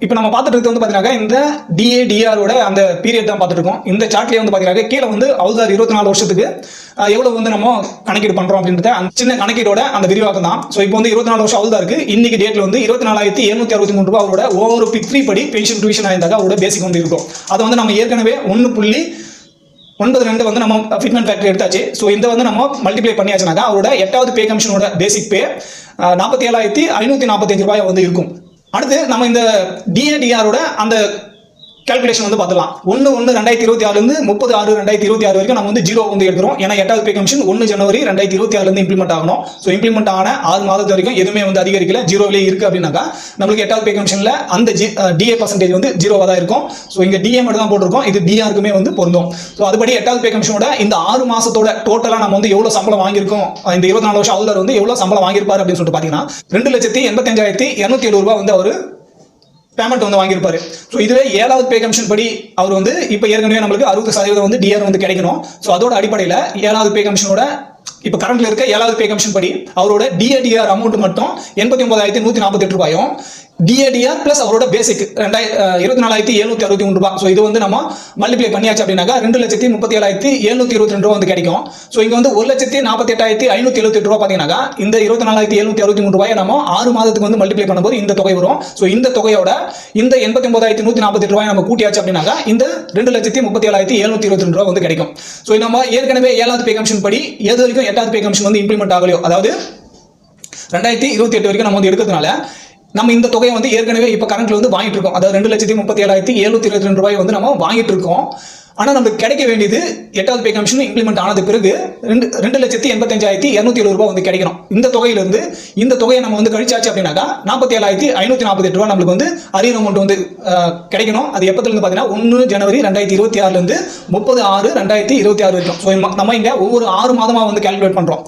இப்போ நம்ம பார்த்துட்டு இருக்கிறது வந்து பார்த்தீங்கன்னா இந்த டிஏடிஆரோட அந்த பீரியட் தான் பார்த்துட்டு இருக்கோம். இந்த சார்ட்லேயே வந்து பார்த்தீங்கன்னா கீழே வந்து ஹவுல்தார் 24 வருஷத்துக்கு எவ்வளவு வந்து நம்ம கணக்கீடு பண்ணுறோம் அப்படின்றத அந்த சின்ன கணக்கீடோட அந்த விரிவாக்கம் தான். ஸோ இப்போ வந்து 24 வருஷம் ஹவுல்தாருக்கு இன்னைக்கு டேட்டில் வந்து 24,763 ரூபாய் அவரோட ஓவர் பிக் 3 படி பென்ஷன் டிவிஷன் ஆயிருந்தாங்க அவரோட பேசிக் வந்து இருக்கும். அதை வந்து நம்ம ஏற்கனவே 1.92 வந்து நம்ம ஃபிட்மெண்ட் ஃபேக்டர் எடுத்தாச்சு. ஸோ இந்த வந்து நம்ம மல்டிப்ளை பண்ணியாச்சுனாக்கா அவரோட 8வது பே கமிஷனோட பேசிக் பே 47,545 ரூபாய் வந்து இருக்கும். அடுத்து நம்ம இந்த டிஏடிஆரோட அந்த கால்குலேஷன் வந்து பார்த்துலாம். 1/1/2026 30/6/2026 வரைக்கும் நம்ம வந்து 0 வந்து எடுக்கிறோம். ஏன்னா 8வது பே கமிஷன் 1 ஜனவரி 2026 இம்ப்ளிமெண்ட் ஆகணும். ஸோ இம்ப்ளிமெண்ட் ஆன 6 மாதத்து வரைக்கும் எதுவுமே வந்து அதிகரிக்கல, 0விலே இருக்கு அப்படின்னாக்கா நம்மளுக்கு 8வது பே கமிஷன்ல அந்த டிஏ பர்சன்டேஜ் வந்து 0வா தான் இருக்கும். ஸோ இங்க டிஏ மட்டும் தான் போட்டிருக்கோம், இது டிஆருக்குமே வந்து பொருந்தும். ஸோ அதுபடி 8வது பே கமிஷனோட இந்த 6 மாசத்தோட டோட்டலா நம்ம வந்து எவ்வளவு சம்பளம் வாங்கியிருக்கோம், இந்த 24 வருஷம் ஹவுல்தார் வந்து எவ்வளவு சம்பளம் வாங்கியிருப்பாரு அப்படின்னு சொல்லிட்டு பாத்தீங்கன்னா 2,85,207 ரூபாய் வந்து அவரு பேமெண்ட் வந்து வாங்கியிருப்பாரு. ஸோ இதுவே 7வது பே கமிஷன் படி அவர் வந்து இப்போ ஏற்கனவே நம்மளுக்கு 60% வந்து டிஆர் வந்து கிடைக்கணும். ஸோ அதோட அடிப்படையில் 7வது பே கமிஷனோட இப்போ கரண்ட்ல இருக்க 7வது பே கமிஷன் படி அவரோட டிஏடிஆர் அமௌண்ட் மட்டும் 89,148 ரூபாயும் டிஏடிஆர் பிளஸ் அவரோட பேசிக் 24,763 ரூபாய். ஸோ இது வந்து நம்ம மல்டிப்ளை பண்ணியாச்சு அப்படின்னாக்கா 2,37,722 ரூபாய் வந்து கிடைக்கும். ஸோ இங்க வந்து 1,48,578 ரூபாய் பார்த்தீங்கன்னாக்கா இந்த 24,763 ரூபாயை நம்ம 6 மாதத்துக்கு வந்து மல்டிப்ளை பண்ணும்போது இந்த தொகை வரும். ஸோ இந்த தொகையோட இந்த 89,148 ரூபாய் நம்ம கூட்டியாச்சு அப்படின்னாக்கா இந்த 2,37,722 ரூபாய் வந்து கிடைக்கும். ஸோ நம்ம ஏற்கனவே 7வது பே கமிஷன் படி எது வரைக்கும் 8வது பே கமிஷன் வந்து இம்ப்ளிமெண்ட் ஆகலையோ, அதாவது 2028 வரைக்கும் நம்ம வந்து எடுக்கிறதுனால நம்ம இந்த தொகையை வந்து ஏற்கனவே இப்போ கரண்ட்ல வந்து வாங்கிட்டு இருக்கோம். அதாவது 2,37,722 ரூபாய் வந்து நம்ம வாங்கிட்டு இருக்கோம். ஆனால் நமக்கு கிடைக்க வேண்டியது 8வது பே கமிஷன் இம்ப்ளிமெண்ட் ஆனது பிறகு 2,85,207 ரூபாய் வந்து கிடைக்கணும். இந்த தொகையிலிருந்து இந்த தொகையை நம்ம வந்து கழிச்சாச்சு அப்படின்னாக்கா 47,548 ரூபாய் நம்மளுக்கு வந்து அரியர் அமௌண்ட் வந்து கிடைக்கணும். அது எப்பத்திலிருந்து பார்த்தீங்கன்னா 1 ஜனவரி 2026 30/6/2026 வரைக்கும். ஸோ நம்ம இங்க ஒவ்வொரு 6 மாதமா வந்து கால்குலேட் பண்றோம்.